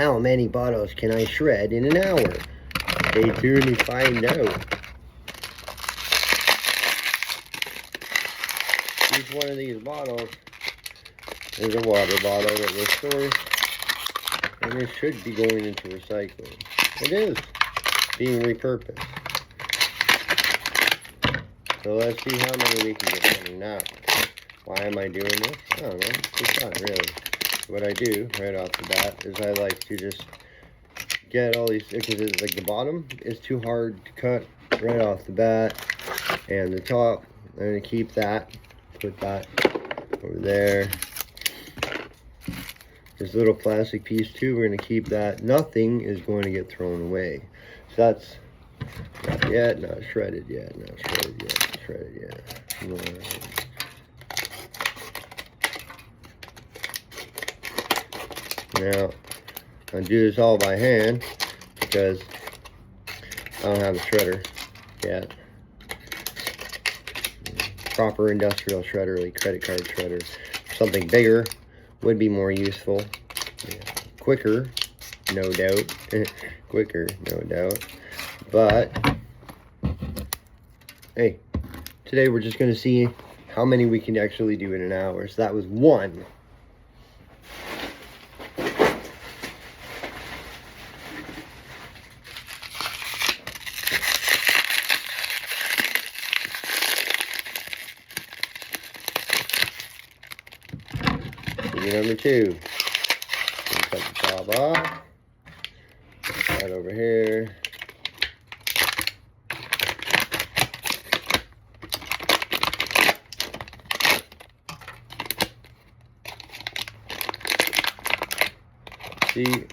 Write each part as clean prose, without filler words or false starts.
How many bottles can I shred in an hour? Stay tuned to find out. Each one of these bottles is a water bottle that was sourced, and it should be going into recycling. It is being repurposed. So let's see how many we can get running now. Why am I doing this? I don't know. It's not really. What I do right off the bat is I like to just get all these, because it's like the bottom is too hard to cut right off the bat, and the top, I'm going to keep that, put that over there. This little plastic piece too, we're going to keep that. Nothing is going to get thrown away. So that's not yet, not shredded yet, not shredded yet, not shredded yet. Now, I do this all by hand because I don't have a shredder yet. Proper industrial shredder, like credit card shredder. Something bigger would be more useful. Yeah. Quicker, no doubt. Quicker, no doubt. But, hey, today we're just going to see how many we can actually do in an hour. So that was one. Number two. Cut the top off. Right over here. See,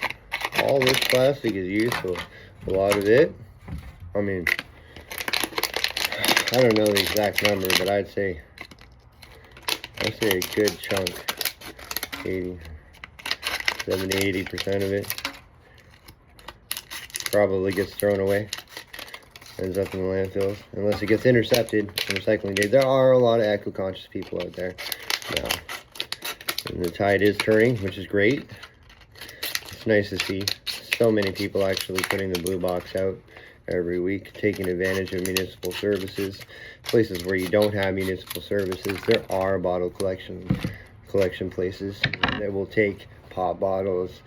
all this plastic is useful. A lot of it, I mean, I don't know the exact number, but I'd say a good chunk. 70-80% of it probably gets thrown away, ends up in the landfills, unless it gets intercepted on recycling day. There are a lot of eco-conscious people out there now, and the tide is turning, which is great. It's nice to see so many people actually putting the blue box out every week, taking advantage of municipal services. Places where you don't have municipal services, there are bottle collection places that will take pop bottles,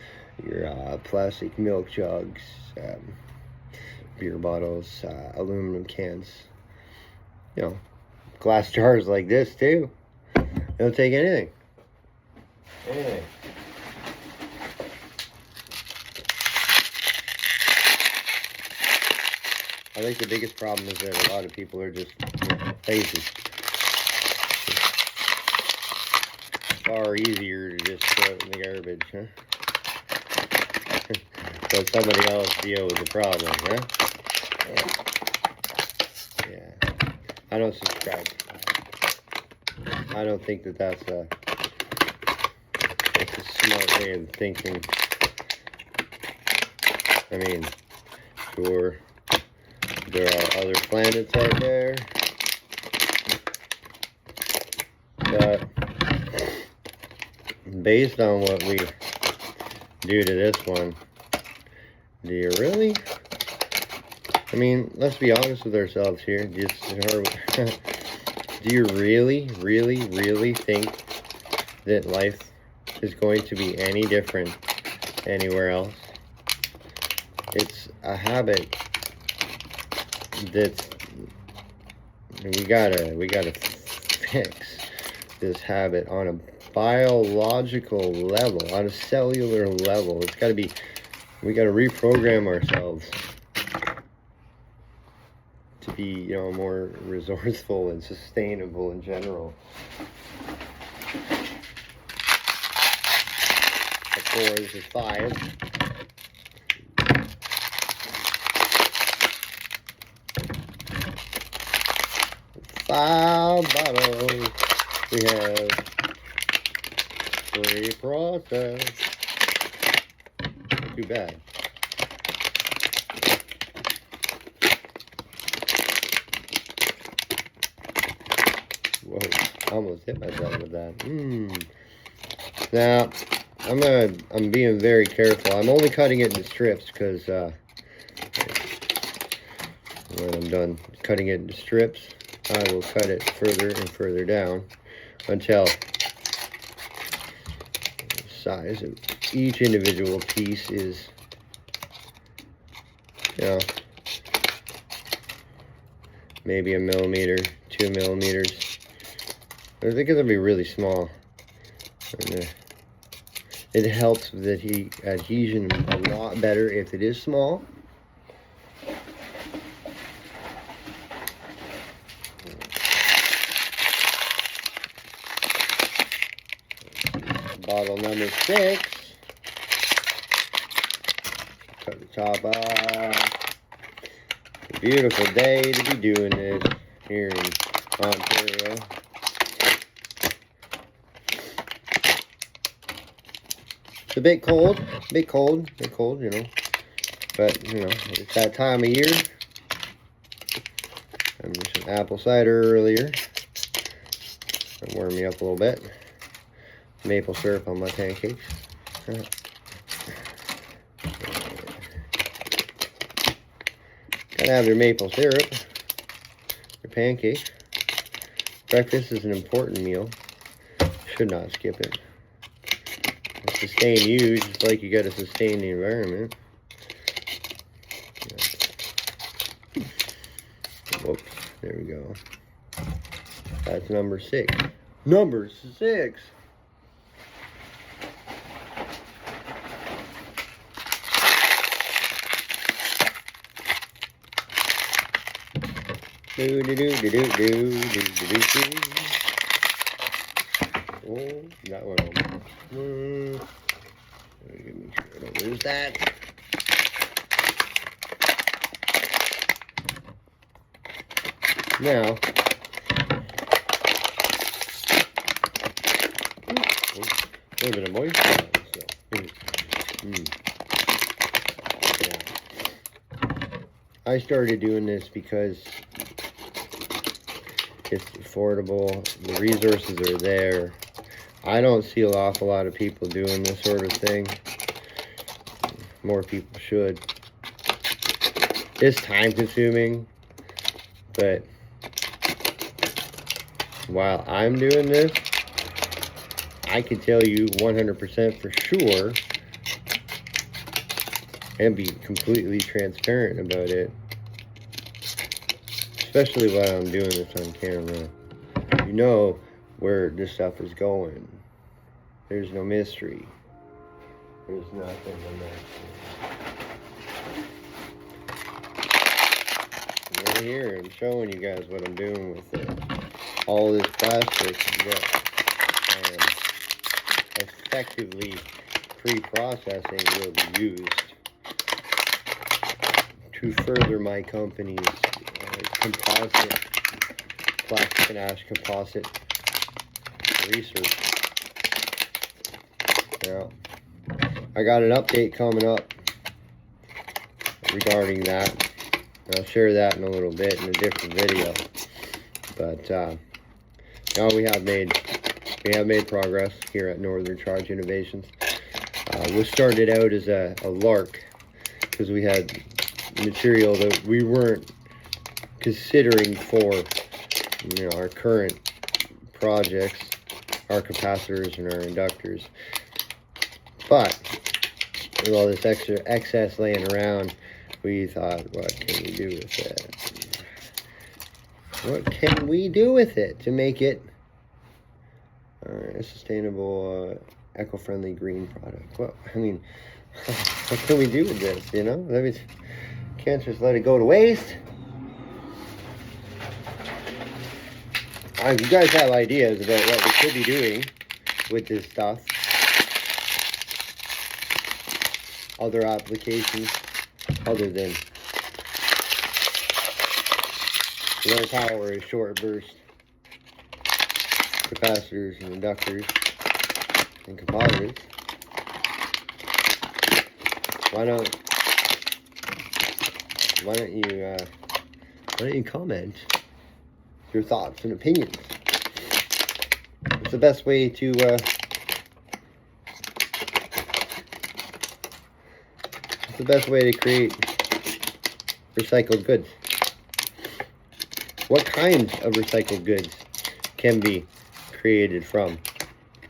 your plastic milk jugs, beer bottles, aluminum cans, you know, glass jars like this too. They'll take anything. Anything. I think the biggest problem is that a lot of people are just, lazy. Far easier to just throw it in the garbage, huh? Let somebody else deal with the problem, huh? Yeah. I don't subscribe to that. I don't think that that's a smart way of thinking. I mean, sure, there are other planets out there, but based on what we do to this one, do you really? I mean, let's be honest with ourselves here. Do you really think that life is going to be any different anywhere else? It's a habit that's we gotta fix this habit on a biological level, on a cellular level. It's gotta be, we gotta reprogram ourselves to be, you know, more resourceful and sustainable in general. Of course, this is 5. 5 bottles. We have 3 process. Not too bad. Whoa, almost hit myself with that. Now, I'm being very careful. I'm only cutting it into strips because when I'm done cutting it into strips, I will cut it further and further down until the size of each individual piece is, you know, maybe 1 millimeter, 2 millimeters. I think it'll be really small. And, it helps with the adhesion a lot better if it is small. Bottle number 6. Cut the top off. It's a beautiful day to be doing this here in Ontario. It's a bit cold, you know. But, you know, it's that time of year. I made some apple cider earlier. That warmed me up a little bit. Maple syrup on my pancakes. Gotta have your maple syrup. Your pancake. Breakfast is an important meal. Should not skip it. Sustain you, just like you gotta sustain the environment. Yeah. Whoops, there we go. That's number 6. Number 6! Do do do do do do do do do. Oh, got one on. Let me make sure I don't lose that. Now, a little bit of moisture on it, so. Yeah. I started doing this because it's affordable, the resources are there. I don't see an awful lot of people doing this sort of thing. More people should. It's time consuming, but while I'm doing this, I can tell you 100% for sure and be completely transparent about it. Especially while I'm doing this on camera. You know where this stuff is going. There's no mystery. There's nothing in there. Right here, I'm showing you guys what I'm doing with it. All this plastic that I am effectively pre-processing will be used to further my company's composite, plastic and ash composite research. Now, I got an update coming up regarding that. I'll share that in a little bit in a different video. But now we have made progress here at Northern Charge Innovations. We started out as a lark because we had material that we weren't considering for, you know, our current projects, our capacitors and our inductors. But with all this extra excess laying around, we thought, what can we do with it? What can we do with it to make it a sustainable, eco-friendly green product? Well, I mean, what can we do with this, you know? I mean, can't just let it go to waste. You guys have ideas about what we could be doing with this stuff. Other applications other than low power is short burst capacitors and inductors and composites. Why don't you comment your thoughts and opinions? It's the best way to the best way to create recycled goods? What kinds of recycled goods can be created from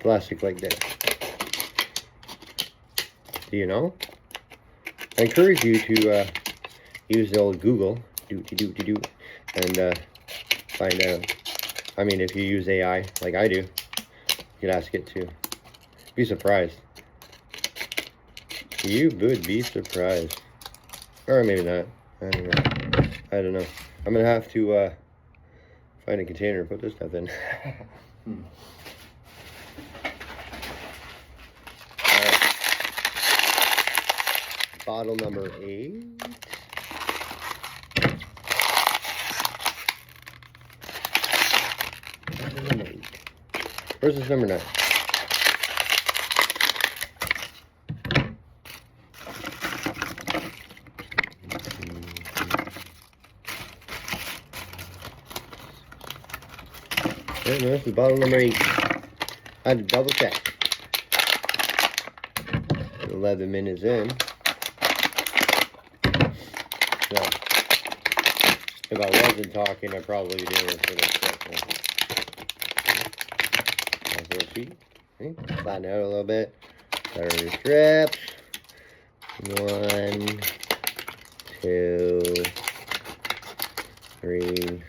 plastic like this? Do you know? I encourage you to use the old Google, and find out. I mean, if you use AI like I do, you could ask it to. Be surprised. You would be surprised. Or maybe not. I don't know. I'm gonna have to find a container and put this stuff in. Alright. Bottle number 8. Where's this number 9? No, this is bottle number 8. I had to double check. 11 minutes in. So, if I wasn't talking, I'd probably be doing it for this second. Sheet. Okay. Flatten out a little bit. Start your strips. 1, 2, 3,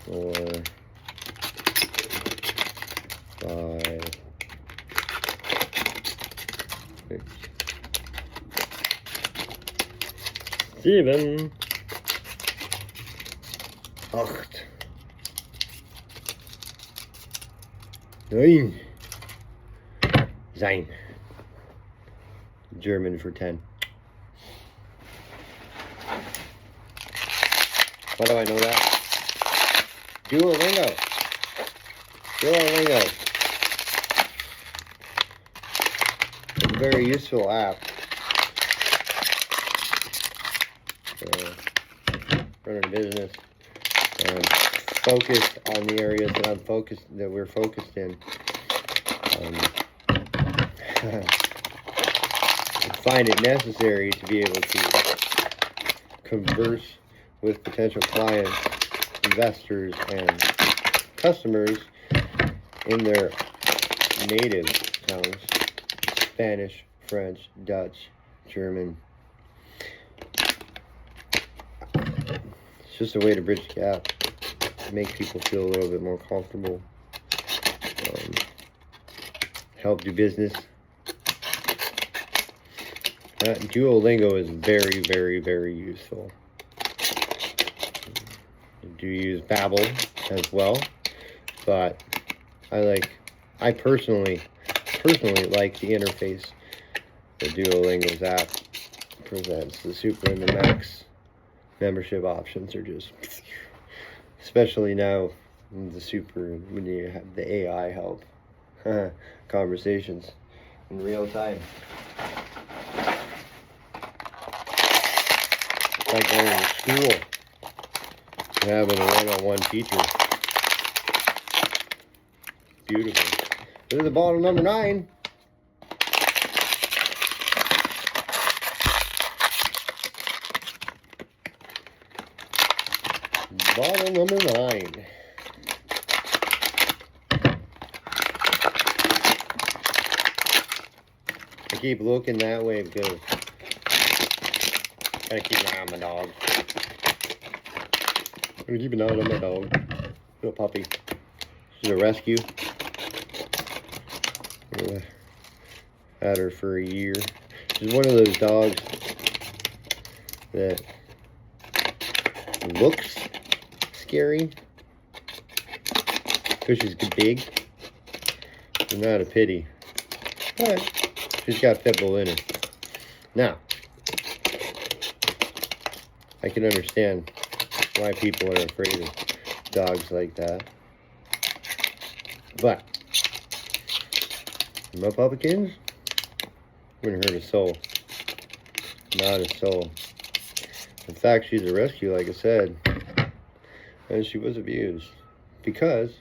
4, 5, 6, 7, 8. 9. Sein. German for 10. Why do I know that? Duolingo. Duolingo. It's a very useful app. Running a business. Focused on the areas that we're focused in. Find it necessary to be able to converse with potential clients, investors, and customers in their native tongues: Spanish, French, Dutch, German. It's just a way to bridge the gap. Make people feel a little bit more comfortable, help do business. Duolingo is very, very, very useful. I do use Babbel as well, but I personally like the interface that Duolingo's app presents. The Super and the Max membership options are just, especially now, the Super, when you have the AI help. Conversations in real time. It's like going to school and having a one-on-one teacher. Beautiful. This is the bottle number 9. Bottle number 9. I keep looking that way because I gotta keep an eye on my dog. I'm gonna keep an eye on my dog. Little puppy. She's a rescue. Had her for a year. She's one of those dogs that looks scary because she's big. She's not a pity, but she's got pit bull in her. Now, I can understand why people are afraid of dogs like that, but my puppykins wouldn't hurt a soul. Not a soul. In fact, she's a rescue, like I said, and she was abused because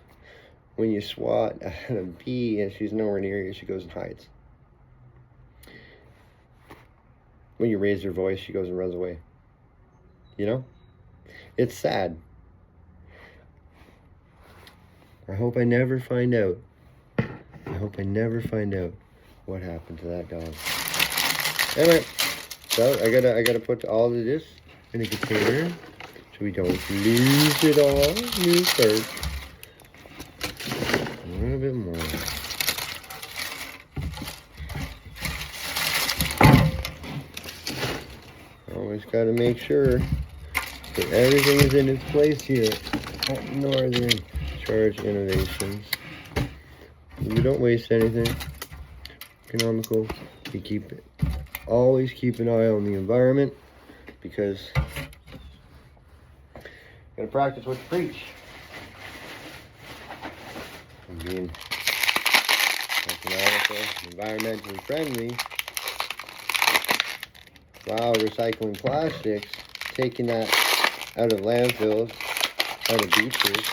when you swat at a bee and she's nowhere near you, she goes and hides. when you raise your voice, she goes and runs away. You know? It's sad. I hope I never find out. I hope I never find out what happened to that dog. Anyway, so I gotta put all of this in a container so we don't lose it all. New search. A little bit more. Always gotta make sure that everything is in its place here at Northern Charge Innovations. We don't waste anything. Economical. We keep it. Always keep an eye on the environment, because you gotta practice what you preach. And being economical, environmentally friendly, while recycling plastics, taking that out of landfills, out of beaches,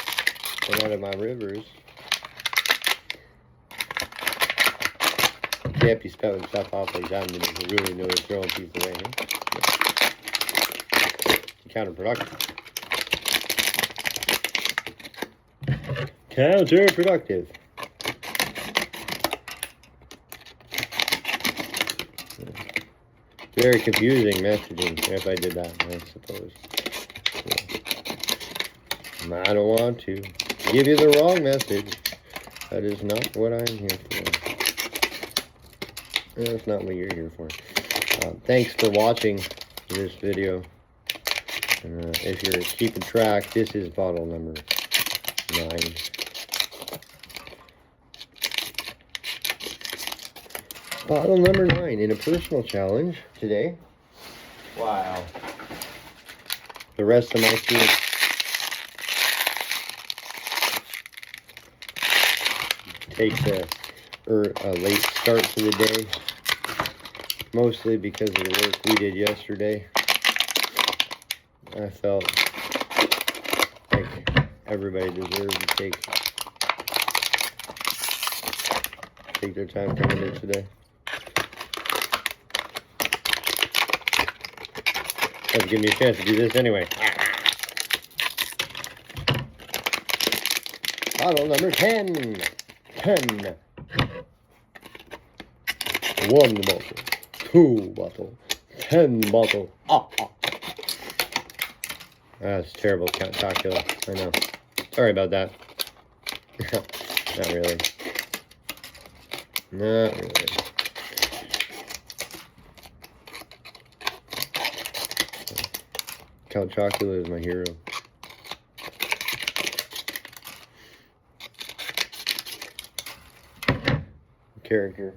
and out of my rivers. You can't be spelling stuff off like that and you really know it's throwing people away. Huh? It's counterproductive. Counterproductive. Very confusing messaging if I did that, I suppose. Yeah. I don't want to give you the wrong message. That is not what I'm here for. That's not what you're here for. Thanks for watching this video. If you're keeping track, this is bottle number 9. Bottle number 9 in a personal challenge today. Wow. The rest of my team takes a late start to the day, mostly because of the work we did yesterday. I felt like everybody deserved to take their time coming in today. Doesn't give me a chance to do this anyway. Bottle number 10. 10. 1 bottle. 2 bottle. 10 bottle. That's terrible calculus. I know. Sorry about that. Not really. Not really. Count Chocula is my hero. Character.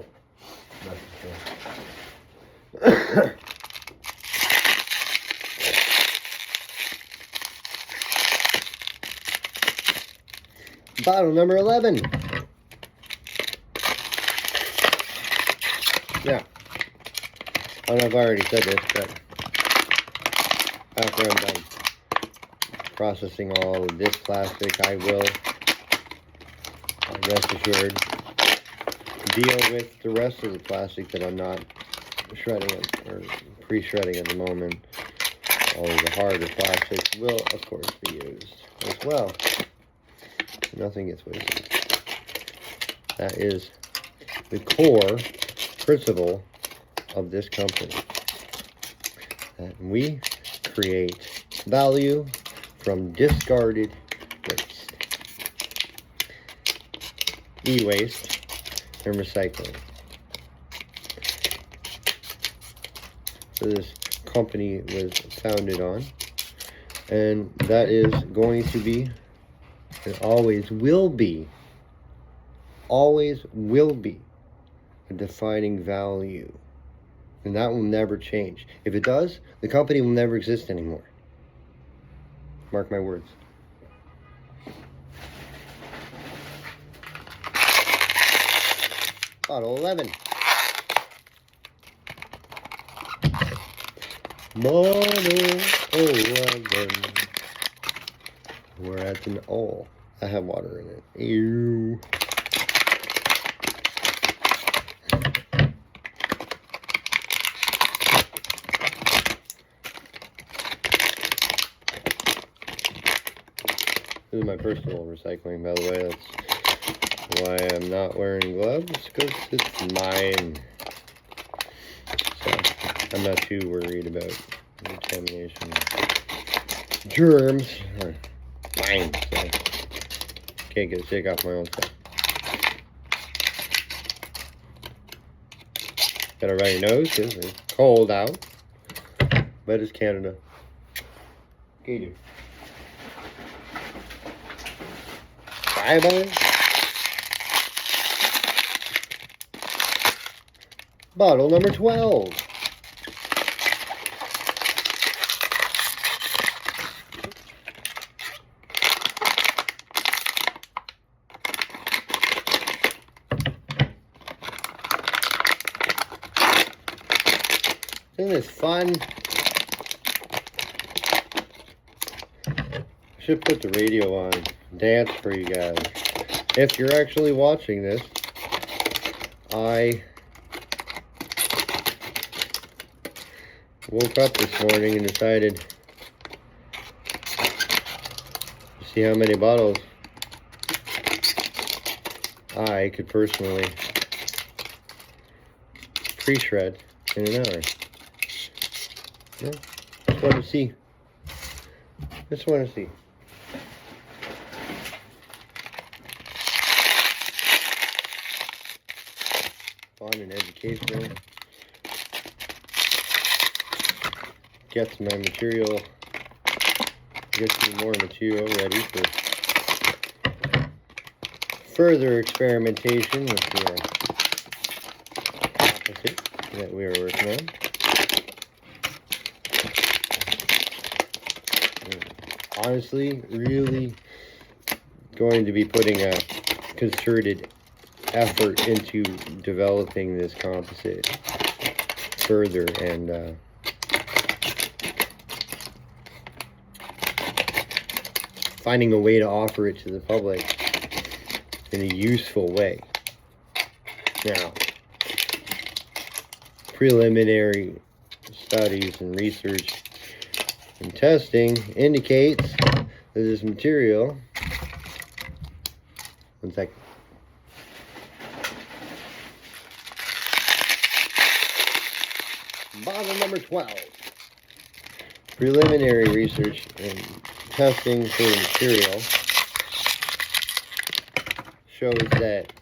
Bottle number 11. Yeah. I don't know if I already said this, but after I'm done processing all of this plastic, I will, rest assured, deal with the rest of the plastic that I'm not shredding or pre-shredding at the moment. All of the harder plastics will, of course, be used as well. Nothing gets wasted. That is the core principle of this company. That we create value from discarded waste. E-waste and recycling. So this company was founded on, and that is going to be, and always will be a defining value. And that will never change. If it does, the company will never exist anymore. Mark my words. Bottle 11. Bottle 11. We're at an all. I have water in it. Ew. This is my personal recycling, by the way. That's why I'm not wearing gloves, because it's mine. So I'm not too worried about contamination. Germs are mine, so can't get sick off my own stuff. Got a runny nose because it's cold out, but it's Canada. Okay, dude. Bye-bye. Bottle number 12. Isn't this fun? I should put the radio on, dance for you guys. If you're actually watching this, I woke up this morning and decided to see how many bottles I could personally pre-shred in an hour. Yeah, just want to see. Just want to see. Fun and educational. Gets my material, gets me more material ready for further experimentation with the composite that we are working on. Honestly, really going to be putting a concerted effort into developing this composite further and finding a way to offer it to the public in a useful way. Now, preliminary studies and research and testing indicates that this material, one second, bottle number 12, preliminary research and testing for the material shows that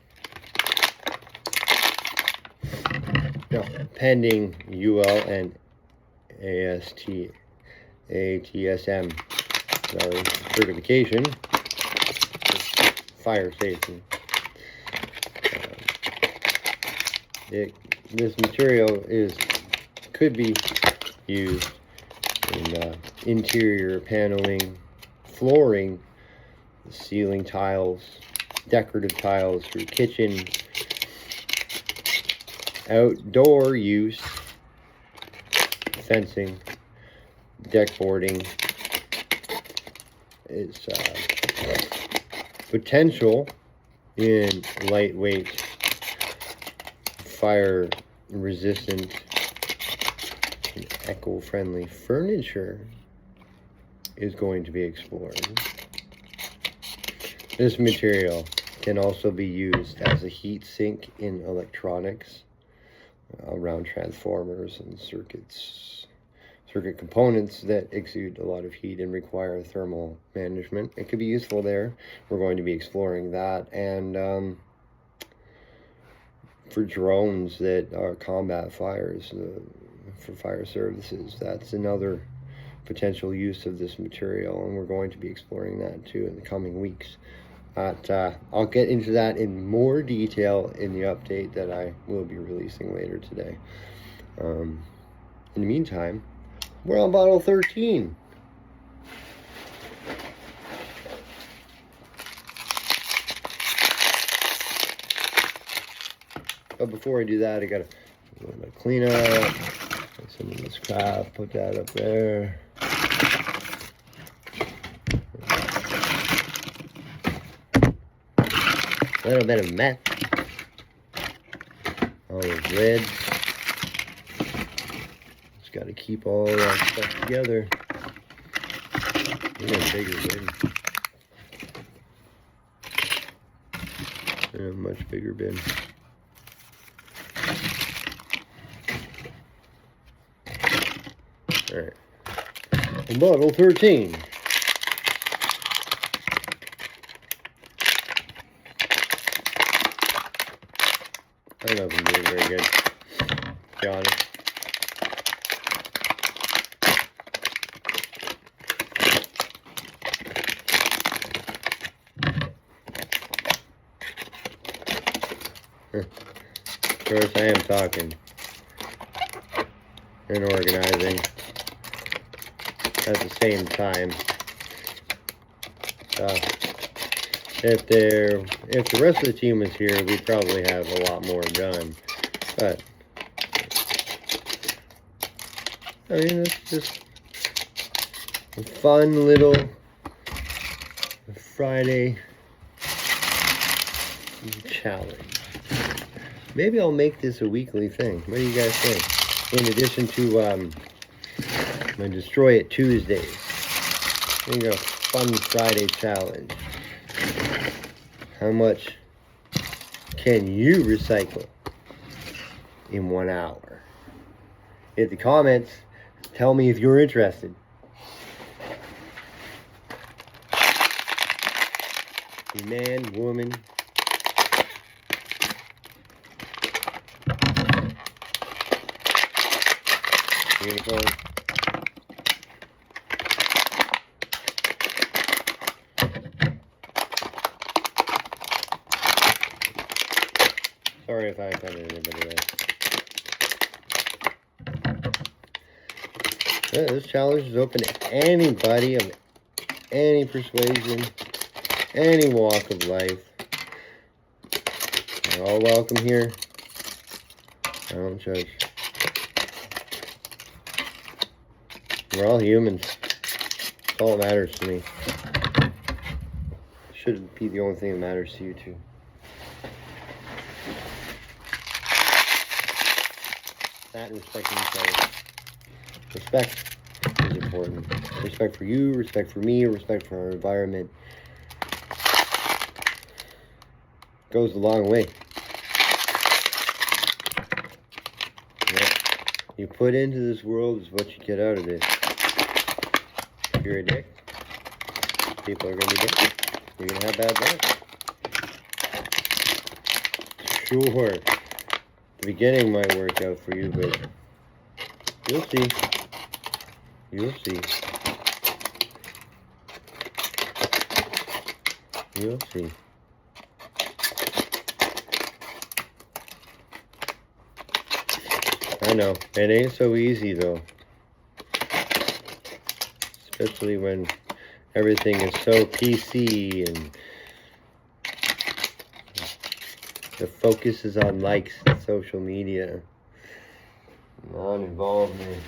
pending UL and ATSM certification, fire safety. This material could be used in interior paneling, flooring, ceiling tiles, decorative tiles for kitchen, outdoor use, fencing, deck boarding. Its potential in lightweight, fire resistant, and eco-friendly furniture is going to be explored. This material can also be used as a heat sink in electronics around transformers and circuit components that exude a lot of heat and require thermal management. It could be useful there. We're going to be exploring that. And for drones that are combat fires, for fire services, that's another potential use of this material, and we're going to be exploring that too in the coming weeks. But I'll get into that in more detail in the update that I will be releasing later today. In the meantime, we're on bottle 13. But before I do that, I gotta clean up some of this crap, put that up there. A little bit of meth. All those lids. Just gotta keep all that stuff together. We're gonna take it in. a much bigger bin. Alright. Bottle 13. I don't know if I'm doing very good, to be honest. Of course, I am talking and organizing at the same time. If the rest of the team was here, we'd probably have a lot more done. But I mean, it's just a fun little Friday challenge. Maybe I'll make this a weekly thing. What do you guys think? In addition to I'm gonna destroy it Tuesdays. There you go, fun Friday challenge. How much can you recycle in 1 hour? Hit the comments. Tell me if you're interested. You man, woman. Unicorn. Sorry if I offended anybody there. This challenge is open to anybody of any persuasion, any walk of life. You're all welcome here. I don't judge. We're all humans. That's all that matters to me. Should be the only thing that matters to you too. That and respecting each other. Respect is important. Respect for you, respect for me, respect for our environment. Goes a long way. What you put into this world is what you get out of it. If you're a dick, people are going to be dicks. You're going to have bad luck. Sure. The beginning might work out for you, but you'll see. You'll see. You'll see. I know, it ain't so easy though. Especially when everything is so PC and the focus is on likes and social media, non-involvement.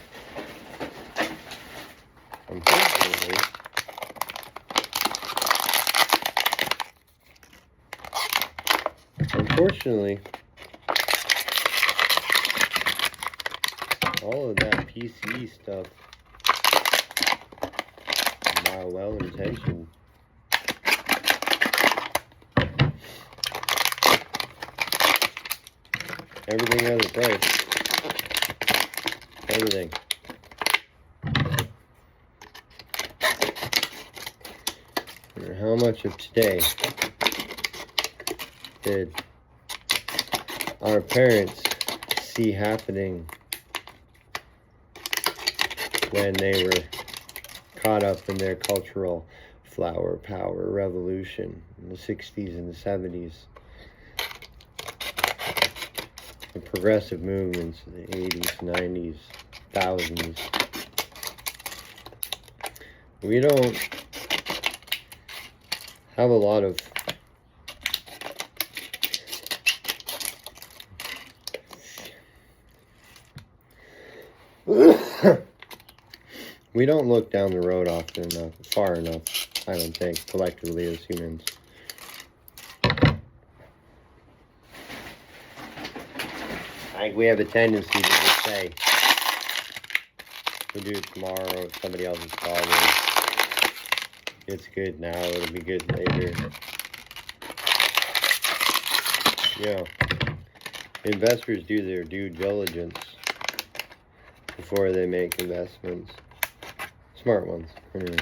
Unfortunately, all of that PC stuff, while well-intentioned, everything has a price. Everything. How much of today did our parents see happening when they were caught up in their cultural flower power revolution in the 60s and the 70s? The progressive movements of the 80s, 90s, 1000s. We don't have a lot of we don't look down the road often enough, far enough, I don't think, collectively as humans. I think we have a tendency to just say, we'll do it tomorrow, it's somebody else's problem. It's good now, it'll be good later. you know, investors do their due diligence before they make investments. Smart ones, anyway.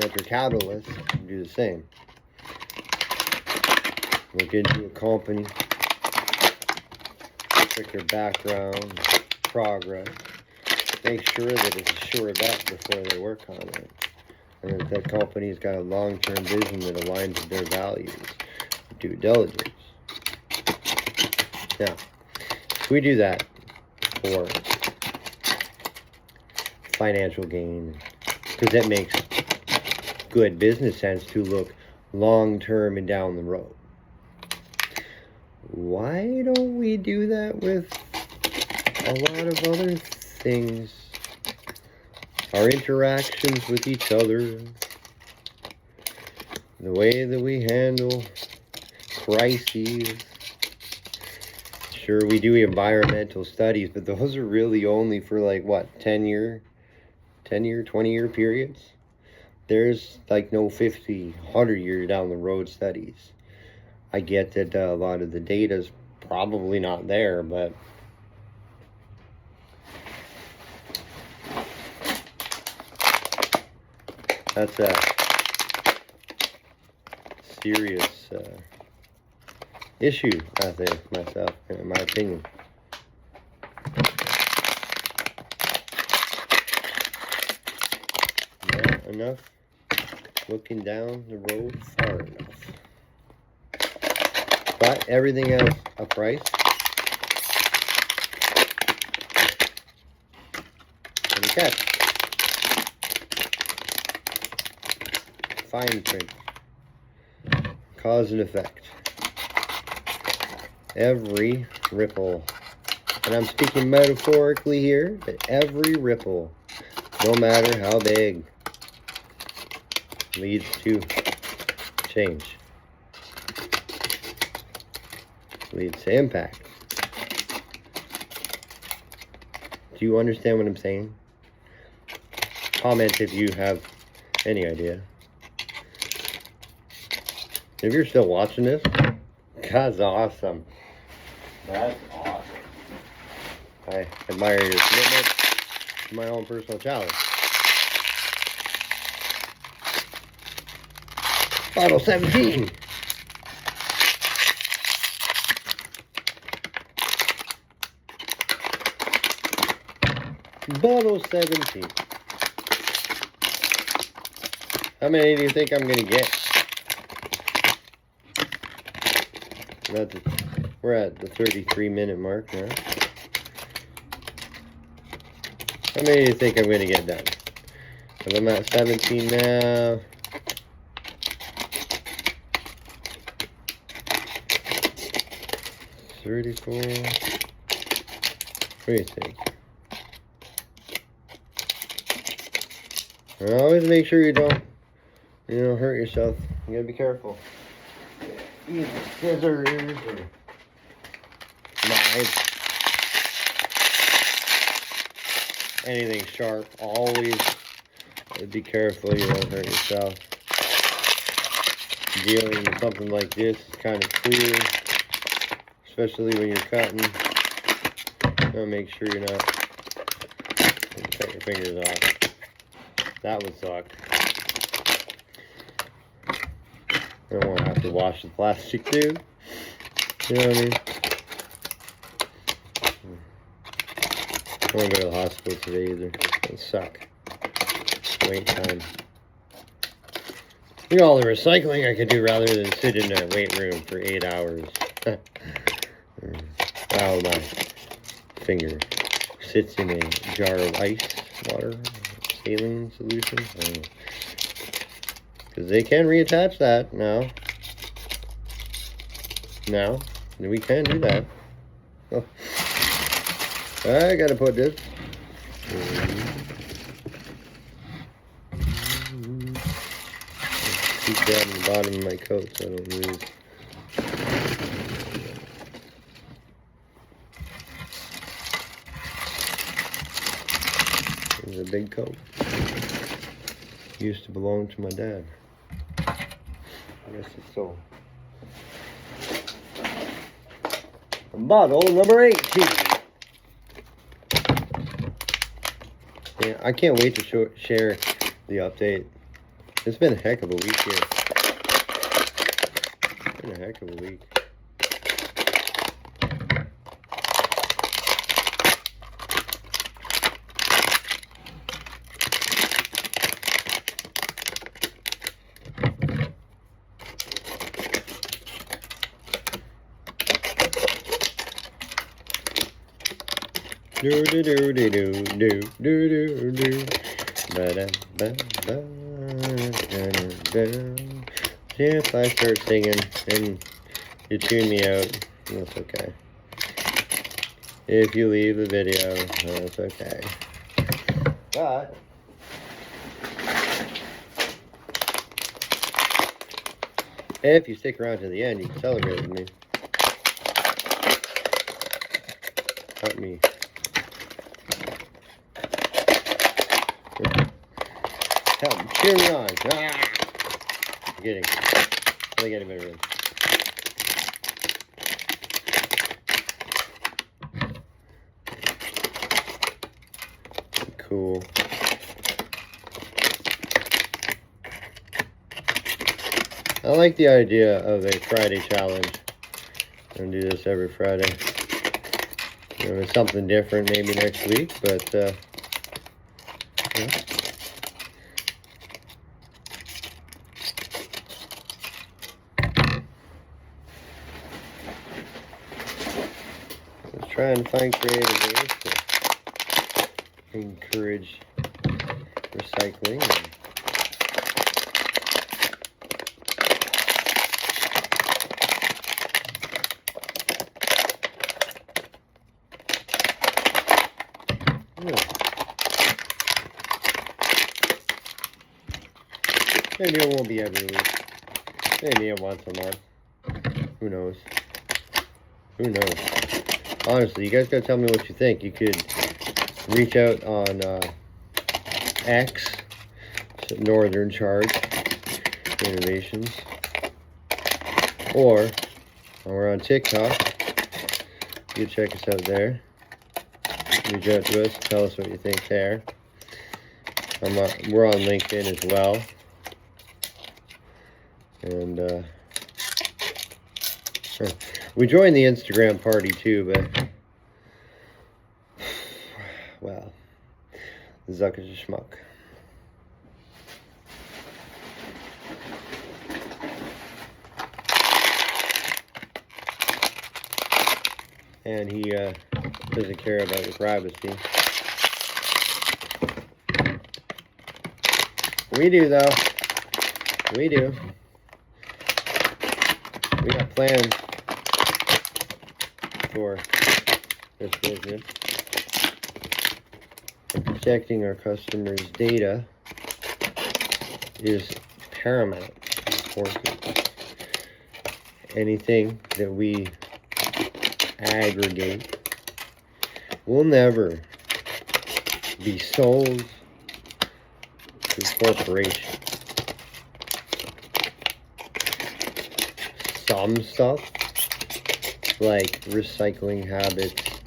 Venture capitalists do the same. Look into a company, check their background, progress, make sure that it's a sure bet before they work on it. And that that company's got a long-term vision that aligns with their values. Due diligence. Now, if we do that for financial gain, because that makes good business sense to look long-term and down the road. Why don't we do that with a lot of other things? Our interactions with each other, the way that we handle crises. Sure, we do environmental studies, but those are really only for like what, 10-year, 20-year periods. There's like no 50, 100-year down the road studies. I get that a lot of the data's probably not there, but that's a serious issue, I think, myself, in my opinion. Not enough looking down the road far enough. But everything has a price. And a catch. Fine print. Cause and effect. Every ripple, and I'm speaking metaphorically here, but every ripple, no matter how big, leads to change. Leads to impact. Do you understand what I'm saying? Comment if you have any idea. If you're still watching this, that's awesome. That's awesome. I admire your commitment to my own personal challenge. Bottle 17. Bottle 17. How many do you think I'm going to get? We're at the 33-minute mark now. How many do you think I'm going to get done? Well, I'm at 17 now. $34. What do you think? Always make sure you don't, hurt yourself. You gotta be careful. Use scissors or knives. Anything sharp. Always be careful you don't hurt yourself. Dealing with something like this is kind of clear, especially when you're cutting. Make sure you're not cut your fingers off. That would suck. I don't want to have to wash the plastic too. You know what I mean? I don't want to go to the hospital today either. It would suck. Wait time. Look at all the recycling I could do rather than sit in a weight room for 8 hours. Oh, my finger sits in a jar of ice water, saline solution. Because they can reattach that now. Now, we can do that. Oh. I gotta put this. Keep that in the bottom of my coat so I don't lose. This is a big coat. Used to belong to my dad. I guess it's still Bottle number 18. Yeah, I can't wait to share the update. It's been a heck of a week here. It's been a heck of a week. Do do do do do do do do do. Ba da ba ba da da da. If I start singing and you tune me out, that's okay. If you leave the video, that's okay. But if you stick around to the end, you can celebrate with me. Help me. Help me. Cheer me on. Ah! I'm kidding. I think anybody really. Cool. I like the idea of a Friday challenge. I'm gonna do this every Friday. You know, it's something different maybe next week, but yeah. Let's try and find creative ways to encourage recycling. Maybe it won't be every week. Maybe once a month. Who knows? Who knows? Honestly, you guys gotta tell me what you think. You could reach out on X, Northern Charge Innovations, or we're on TikTok. You can check us out there. Reach out to us. Tell us what you think there. We're on LinkedIn as well. And we joined the Instagram party too, but well, Zuck is a schmuck. And he doesn't care about your privacy. We do though. We do. We got plans for this business. Protecting our customers' data is paramount important. Anything that we aggregate will never be sold to corporations. Some stuff, like recycling habits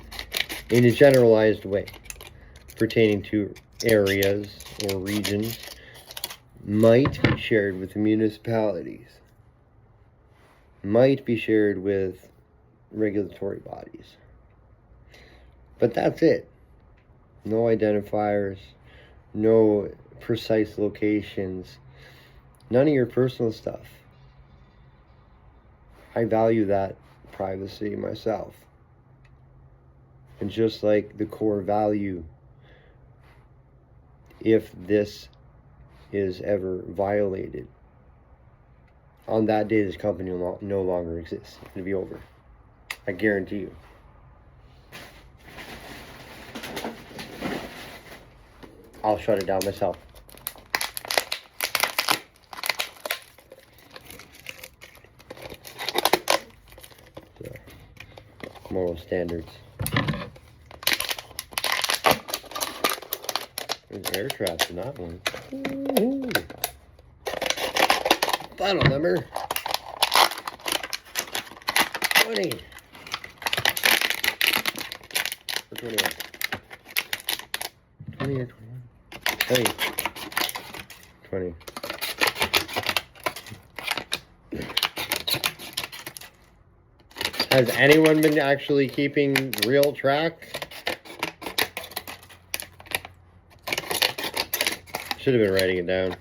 in a generalized way pertaining to areas or regions, might be shared with the municipalities, might be shared with regulatory bodies. But that's it. No identifiers, no precise locations, none of your personal stuff. I value that privacy myself. And just like the core value, if this is ever violated, on that day this company will no longer exist. It'll be over. I guarantee you. I'll shut it down myself. So, moral standards. There's air traps in that one. Ooh. Final number 20. 21. 20 or 21? 20. Has anyone been actually keeping real track? Should have been writing it down.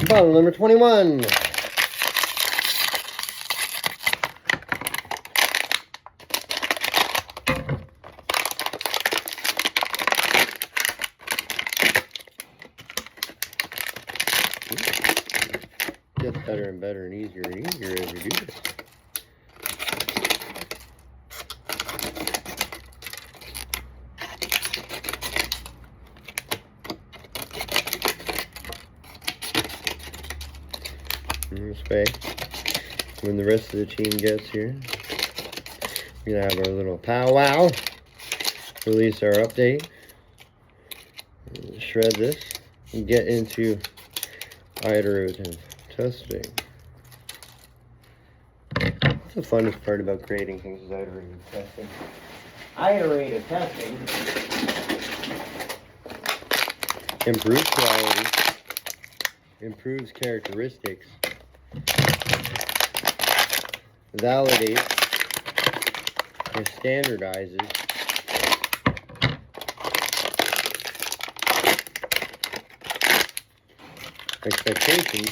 Bottle number 21. Gets better and better and easier as we do this. This way, when the rest of the team gets here, we're gonna have our little powwow, release our update, shred this, and get into iterative testing. That's the funnest part about creating things is iterative testing. Iterative testing improves quality, improves characteristics, validates and standardizes expectations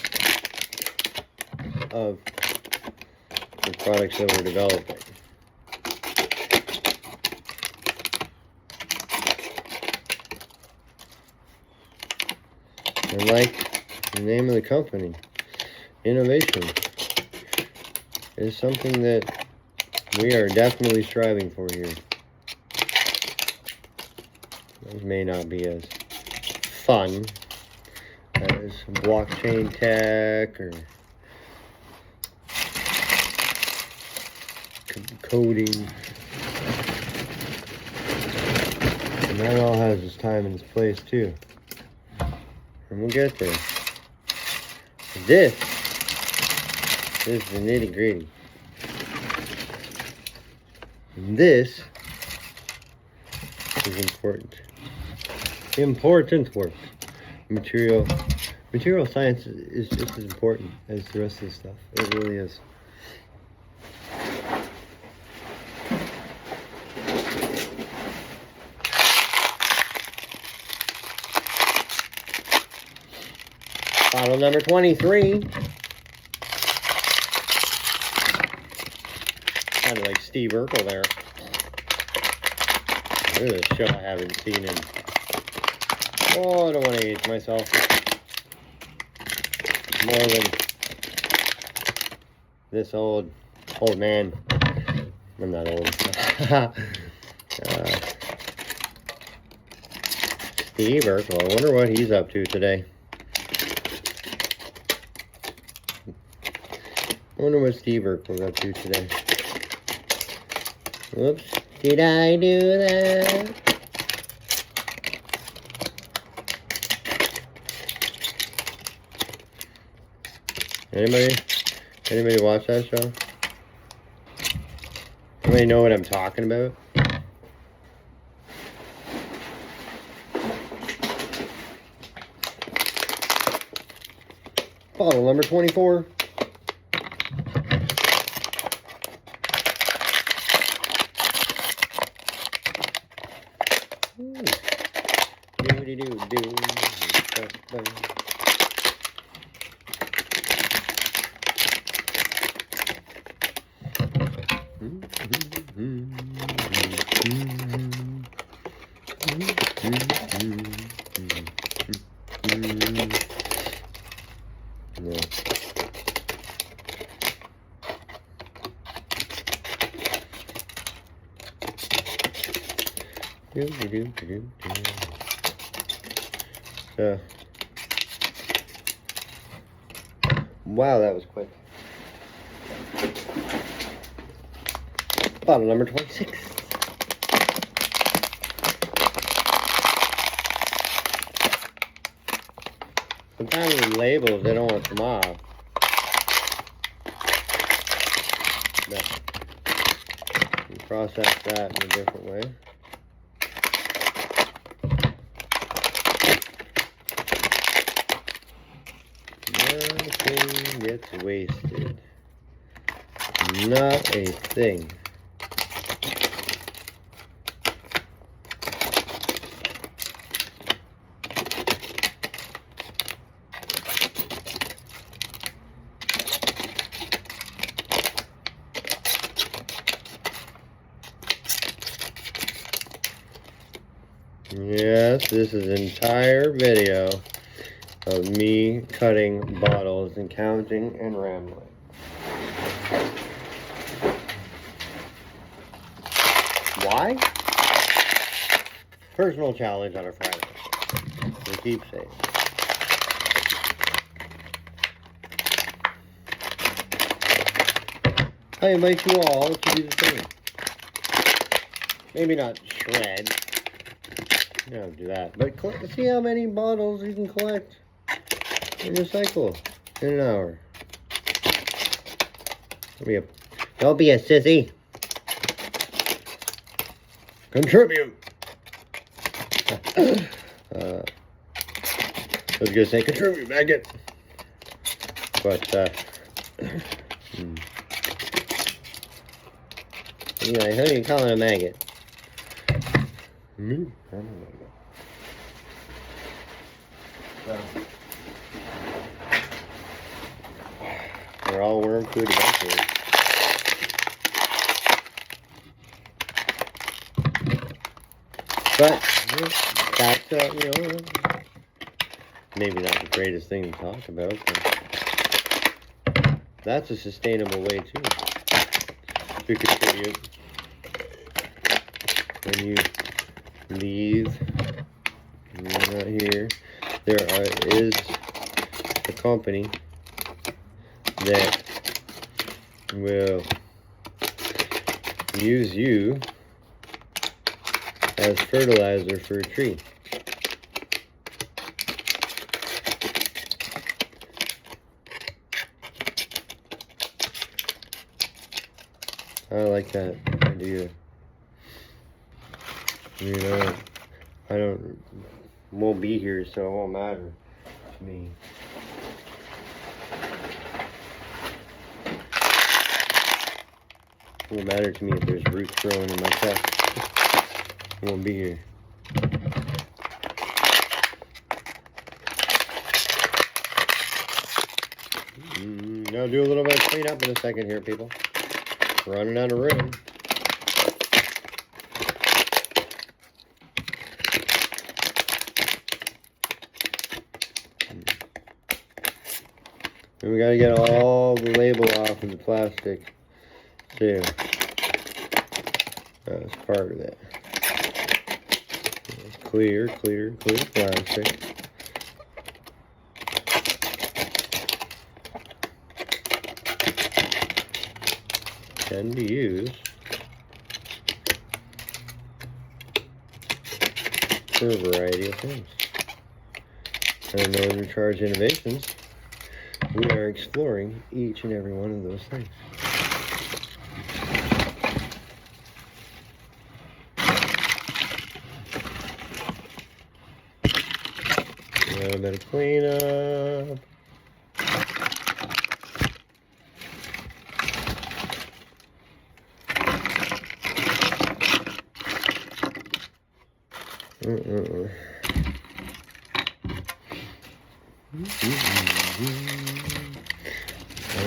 of the products that we're developing. And like the name of the company, innovation is something that we are definitely striving for here. Those may not be as fun as blockchain tech or coding. And that all has its time and its place too. And we'll get there. This is the nitty gritty. And this is important. Important work. Material science is just as important as the rest of the stuff. It really is. Bottle number 23. Kind of like Steve Urkel there. This is a show I haven't seen in. Oh, I don't want to age myself. More than this old man. I'm not old. Steve Urkel. I wonder what he's up to today. I wonder what Steve Urkel's up to today. Whoops. Did I do that? Anybody watch that show? Anybody know what I'm talking about? Bottle number 24. Wow, that was quick. Bottle number 26. Sometimes with labels, they don't want to come off. But you process that in a different way. Nothing gets wasted. Not a thing. Yes, this is an entire video of me cutting bottles and counting and rambling. Why? Personal challenge on a Friday. We keep safe. I invite you all to do the same. Maybe not shred. You don't do that. But see how many bottles you can collect and recycle in an hour. Don't be a sissy. Contribute. I was gonna say contribute, maggot. But anyway, who are you calling a maggot? Me? I don't know. So, we're all worm food eventually. But that's you know, maybe not the greatest thing to talk about, but that's a sustainable way too to contribute. When you leave, and you're not here, is a company that will use you as fertilizer for a tree. I like that idea. You know, won't be here, so it won't matter to me. It won't matter to me if there's roots growing in my chest. It won't be here. I'll do a little bit of cleanup in a second here, people. Running out of room. And we gotta get all the label off of the plastic too. That's part of it. Clear plastic. Can be used for a variety of things. And in Northern Charge Innovations, we are exploring each and every one of those things. A little bit of cleanup. I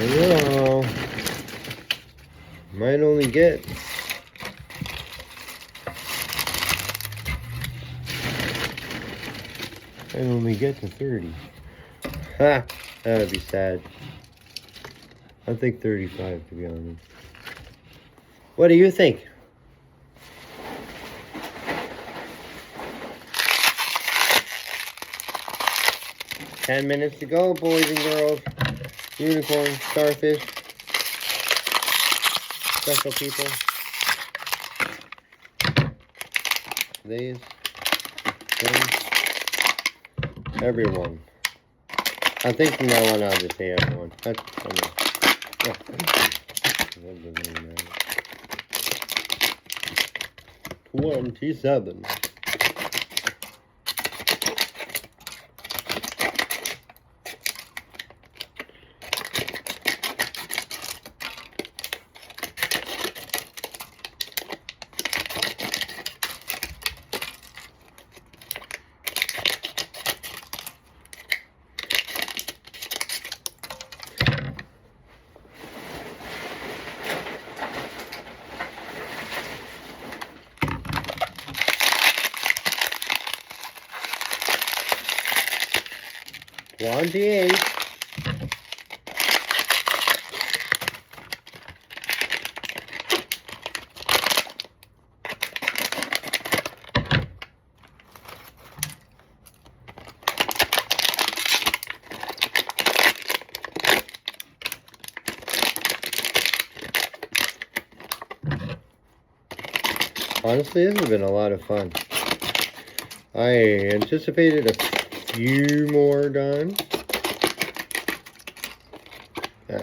know. Might only get to 30. Ha! That would be sad. I think 35, to be honest. What do you think? Ten minutes to go, boys and girls. Unicorn, starfish, special people. these things. Everyone. I think from now on I'll just say everyone. That's, I mean, yeah. That doesn't even matter. 27. $28. Honestly, this has been a lot of fun. I anticipated a few more done. Yeah.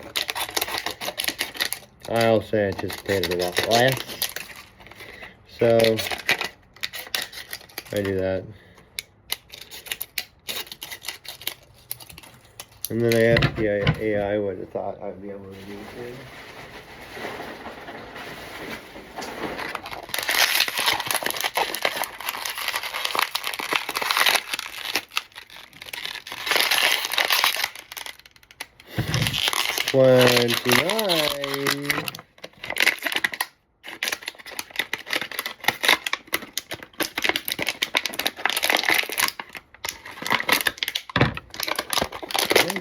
I also anticipated a lot less. So, I do that. And then I asked the AI what it thought I'd be able to do here.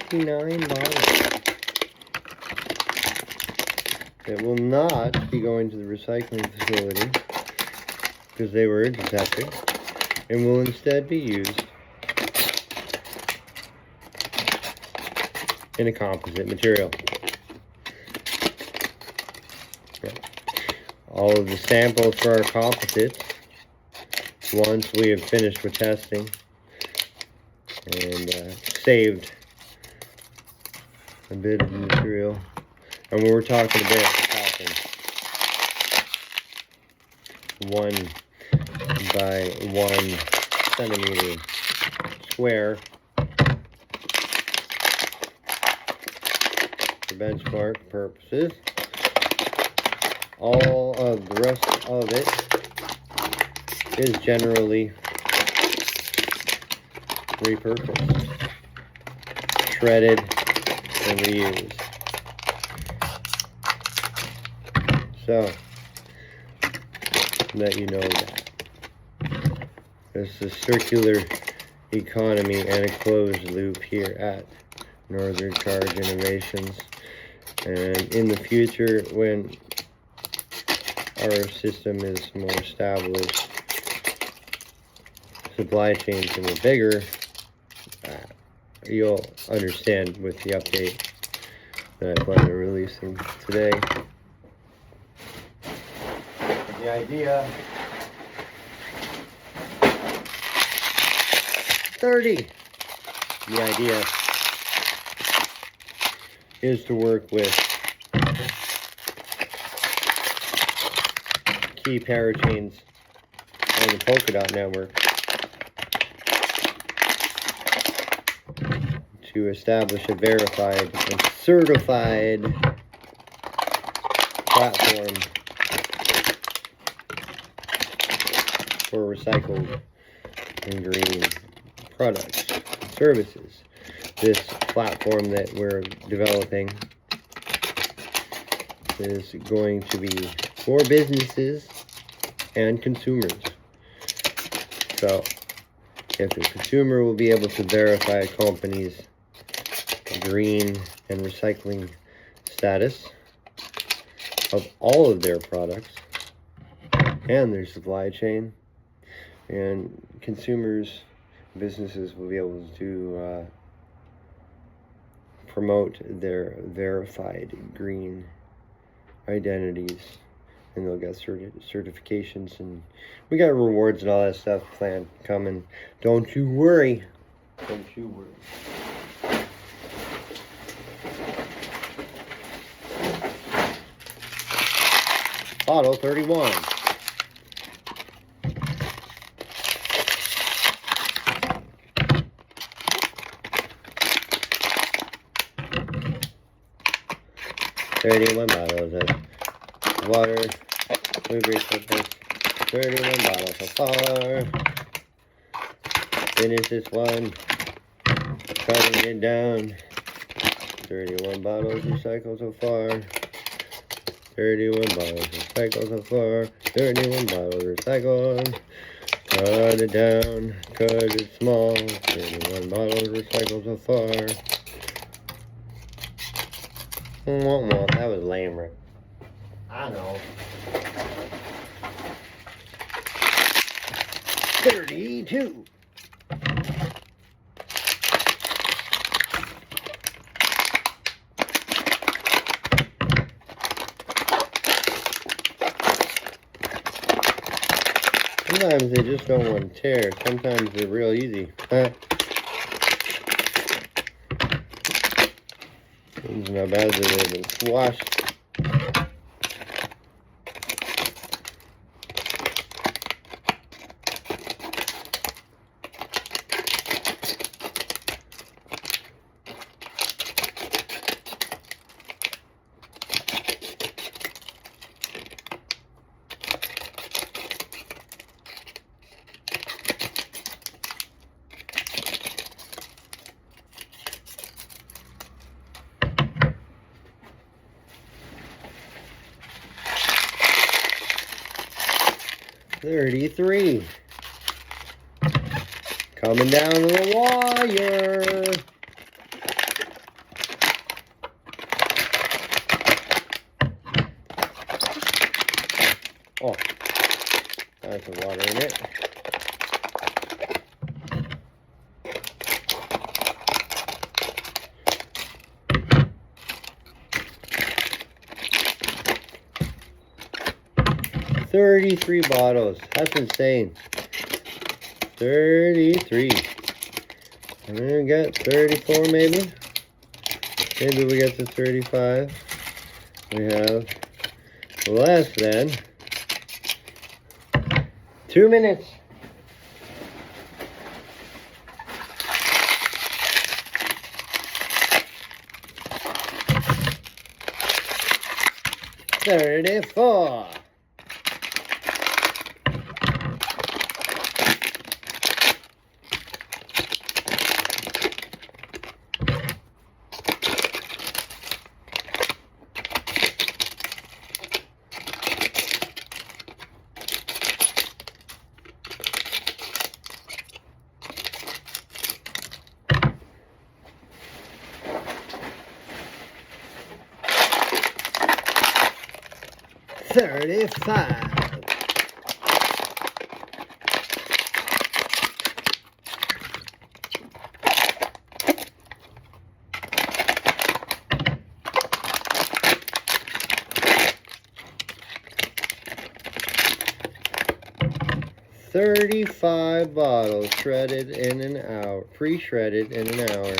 $29. It will not be going to the recycling facility because they were detected, and will instead be used in a composite material. All of the samples for our composites, once we have finished with testing and saved a bit of the material, and we were talking a bit, talking 1 by 1 centimeter square for benchmark purposes. All of the rest of it is generally repurposed, shredded, and reused. So, that you know that. It's a circular economy and a closed loop here at Northern Charge Innovations. And in the future, when our system is more established, supply chains and bigger, you'll understand with the update that I plan on releasing today. The idea 30. The idea is to work with key parachains on the polka dot network to establish a verified and certified platform for recycled and green products, services. This platform that we're developing is going to be for businesses and consumers. So, if the consumer will be able to verify a company's green and recycling status of all of their products and their supply chain, and consumers, businesses will be able to promote their verified green identities and they'll get certifications, and we got rewards and all that stuff planned coming. Don't you worry. Don't you worry. Bottle 31. $31 of water, lubricant, 31 bottles so far. Finish this one, cutting it down. 31 bottles recycled so far. 31 bottles recycled so far. 31 bottles recycled. Cut it down, cut it small. 31 bottles recycled so far. Well, that was lame, right? I know. 32. Sometimes they just don't want to tear. Sometimes they're real easy. Huh? It's not bad as they've been squashed. $33. Coming down to the wire. Oh, that's the water in it. $33 bottles. That's insane. 33. And then we got 34 maybe. Maybe we get to 35. We have less than 2 minutes. $34. $35. $35 bottles shredded in an hour, pre-shredded in an hour.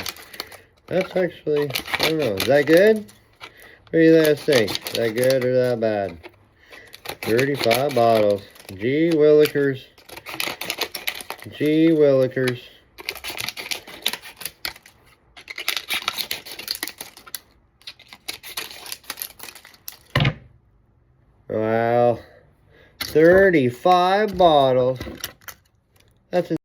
That's actually, I don't know, is that good? What do you guys think? Is that good or that bad? 35 bottles. Gee willikers. Gee willikers. Wow. 35 bottles. That's